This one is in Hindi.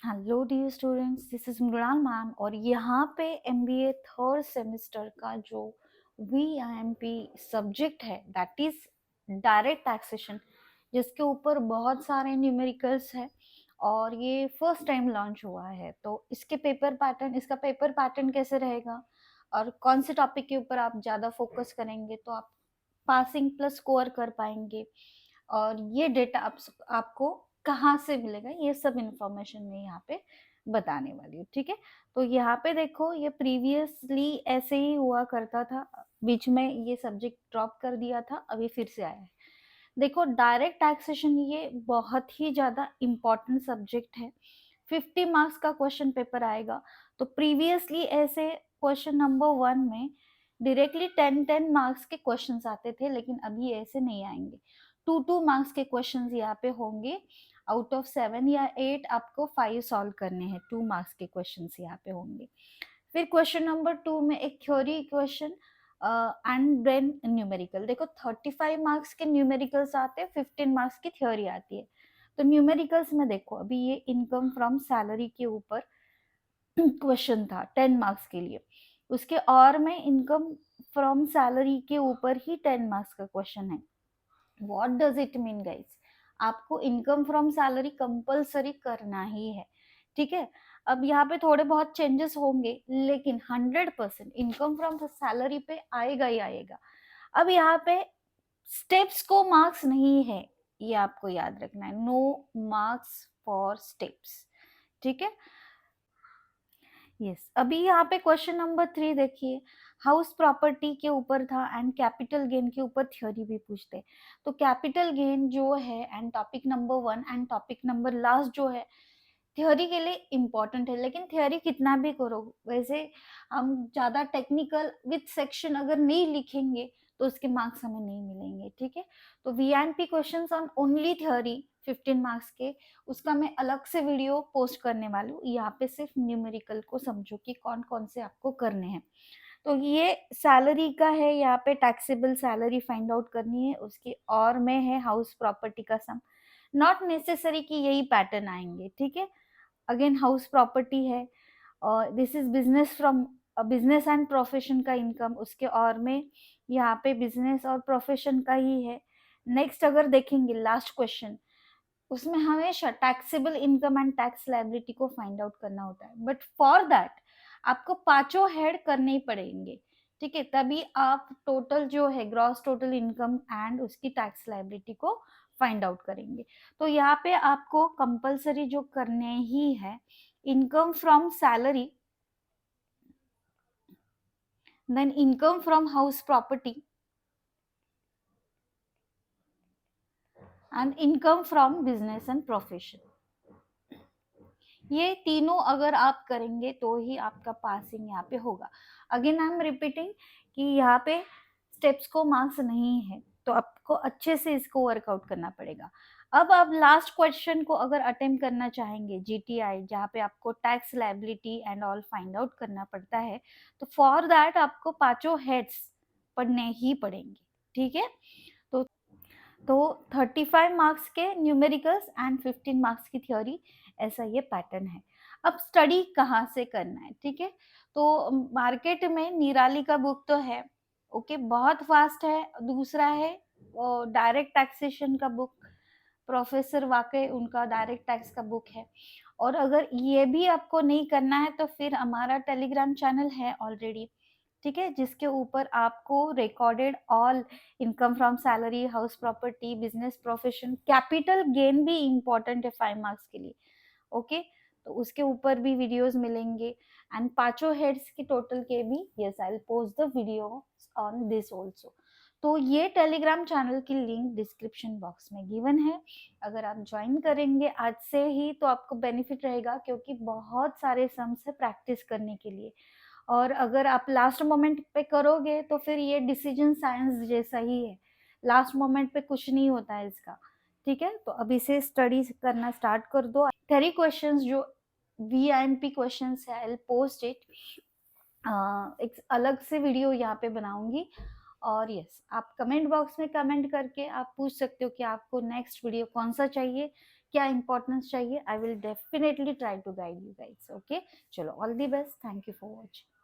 Hello dear students, this is Mrinal ma'am. और यहाँ पे एमबीए थर्ड सेमेस्टर का जो वीआईएमपी सब्जेक्ट है दैट इज डायरेक्ट टैक्सेशन, जिसके ऊपर बहुत सारे न्यूमेरिकल्स है और ये फर्स्ट टाइम लॉन्च हुआ है। तो इसका पेपर पैटर्न कैसे रहेगा और कौन से टॉपिक के ऊपर आप ज़्यादा फोकस करेंगे तो आप पासिंग प्लस स्कोर कर पाएंगे, और ये डेटा आपको कहाँ से मिलेगा, ये सब इंफॉर्मेशन मैं यहाँ पे बताने वाली हूँ। ठीक है, तो यहाँ पे देखो, ये प्रीवियसली ऐसे ही हुआ करता था, बीच में ये सब्जेक्ट ड्रॉप कर दिया था, अभी फिर से आया है। देखो, डायरेक्ट टैक्सेशन ये बहुत ही ज्यादा इम्पोर्टेंट सब्जेक्ट है। 50 मार्क्स का क्वेश्चन पेपर आएगा। तो प्रीवियसली ऐसे क्वेश्चन नंबर 1 में डायरेक्टली 10 मार्क्स के क्वेश्चंस आते थे, लेकिन अभी ऐसे नहीं आएंगे। 2 मार्क्स के क्वेश्चंस यहाँ पे होंगे। आउट ऑफ 7 या 8 आपको 5 सॉल्व करने हैं। 2 मार्क्स के क्वेश्चंस यहाँ पे होंगे। फिर क्वेश्चन नंबर 2 में एक theory question and then numerical. देखो, 35 मार्क्स के न्यूमेरिकल्स आते हैं, 15 मार्क्स की थ्योरी आती है। तो न्यूमेरिकल्स में देखो, अभी ये इनकम फ्रॉम सैलरी के ऊपर क्वेश्चन था 10 मार्क्स के लिए। उसके और में इनकम फ्रॉम सैलरी के ऊपर ही 10 मार्क्स का क्वेश्चन है। What does it mean guys? आपको इनकम फ्रॉम सैलरी कंपलसरी करना ही है। ठीक है, अब यहाँ पे थोड़े बहुत चेंजेस होंगे, लेकिन 100% इनकम फ्रॉम सैलरी पे आएगा ही आएगा। अब यहाँ पे स्टेप्स को मार्क्स नहीं है, ये आपको याद रखना है। No marks for steps. ठीक है, यस। अभी यहाँ पे क्वेश्चन नंबर 3 देखिए, हाउस प्रॉपर्टी के ऊपर था एंड कैपिटल गेन के ऊपर थ्योरी भी पूछते। तो कैपिटल गेन जो है and topic number 1 and topic number last जो है, थ्योरी के लिए इम्पोर्टेंट है। लेकिन थ्योरी कितना भी करो, वैसे हम ज्यादा टेक्निकल विथ सेक्शन अगर नहीं लिखेंगे तो उसके मार्क्स हमें नहीं मिलेंगे। ठीक है, तो V N P questions on only theory 15 marks के, उसका मैं अलग से वीडियो पोस्ट करने वाली हूँ। यहाँ पे सिर्फ न्यूमेरिकल को समझो कि कौन कौन से आपको करने हैं। तो ये सैलरी का है, यहाँ पे टैक्सेबल सैलरी फाइंड आउट करनी है उसकी, और में है हाउस प्रॉपर्टी का सम। नॉट नेसेसरी कि यही पैटर्न आएंगे। ठीक है, अगेन हाउस प्रॉपर्टी है, और this is business from business and profession का इनकम, उसके और में यहाँ पे बिजनेस और प्रोफेशन का ही है। नेक्स्ट अगर देखेंगे लास्ट क्वेश्चन, उसमें हमेशा taxable income and tax liability को फाइंड आउट करना होता है, बट फॉर दैट आपको पांचों हेड करने ही पड़ेंगे। ठीक है, तभी आप टोटल जो है ग्रॉस टोटल इनकम एंड उसकी टैक्स लायबिलिटी को फाइंड आउट करेंगे। तो यहाँ पे आपको कंपलसरी जो करने ही है, income from salary, then income from house property and income from business and profession. ये तीनों अगर आप करेंगे तो ही आपका पासिंग यहाँ पे होगा। अगेन आई एम रिपीटिंग कि यहाँ पे स्टेप्स को मार्क्स नहीं है, तो आपको अच्छे से इसको वर्कआउट करना पड़ेगा। अब आप लास्ट क्वेश्चन को अगर अटेम्प्ट करना चाहेंगे, जीटीआई, जहाँ पे आपको tax liability and all find out करना पड़ता है, तो फॉर दैट आपको पांचों हेड्स पढ़ने ही पड़ेंगे। ठीक है, तो 35 मार्क्स के न्यूमेरिकल्स एंड 15 मार्क्स की थ्योरी, ऐसा ये पैटर्न है। अब स्टडी कहाँ से करना है? ठीक है, तो मार्केट में निराली का बुक तो है, ओके, बहुत फास्ट है। दूसरा है डायरेक्ट टैक्सेशन का बुक, प्रोफेसर वाकई उनका डायरेक्ट टैक्स का बुक है। और अगर ये भी आपको नहीं करना है तो फिर हमारा टेलीग्राम चैनल है ऑलरेडी, ठीक है, जिसके ऊपर आपको recorded all income from salary, house property, business, profession, capital gain भी इम्पोर्टेंट है 5 मार्क्स के लिए। ओके, तो उसके ऊपर भी वीडियोस मिलेंगे एंड पांचों हेड्स की टोटल के भी, yes, I will post the video on this also. तो ये टेलीग्राम चैनल की लिंक डिस्क्रिप्शन बॉक्स में गिवन है। अगर आप ज्वाइन करेंगे आज से ही तो आपको बेनिफिट रहेगा, क्योंकि बहुत सारे सम्स है प्रैक्टिस करने के लिए। और अगर आप लास्ट मोमेंट पे करोगे तो फिर ये डिसीजन साइंस जैसा ही है, लास्ट मोमेंट पे कुछ नहीं होता है इसका। ठीक है, तो अभी से स्टडी करना स्टार्ट कर दो। थ्योरी क्वेश्चंस जो वीआईएमपी क्वेश्चंस है, आई विल पोस्ट इट, एक अलग से वीडियो यहाँ पे बनाऊंगी। और यस, आप कमेंट बॉक्स में कमेंट करके आप पूछ सकते हो कि आपको नेक्स्ट वीडियो कौन सा चाहिए, क्या इंपॉर्टेंस चाहिए, I will definitely try to guide you guides. Okay, चलो all the best, thank you for watching.